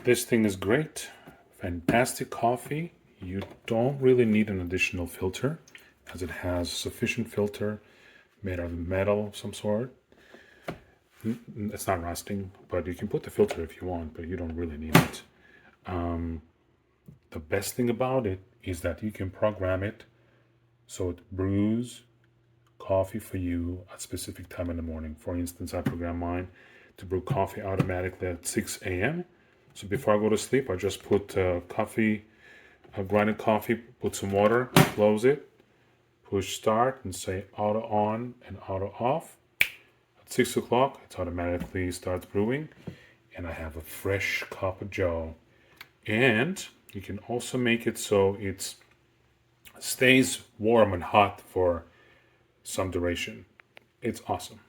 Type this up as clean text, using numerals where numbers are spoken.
This thing is great. Fantastic coffee. You don't really need an additional filter as it has sufficient filter made out of metal of some sort. It's not rusting, but you can put the filter if you want, but you don't really need it. The best thing about it is that you can program it so it brews coffee for you at a specific time in the morning. For instance, I program mine to brew coffee automatically at 6 a.m. So before I go to sleep, I just put grinded coffee, put some water, close it, push start, and say auto on and auto off. At 6 o'clock, it automatically starts brewing, and I have a fresh cup of joe. And you can also make it so it stays warm and hot for some duration. It's awesome.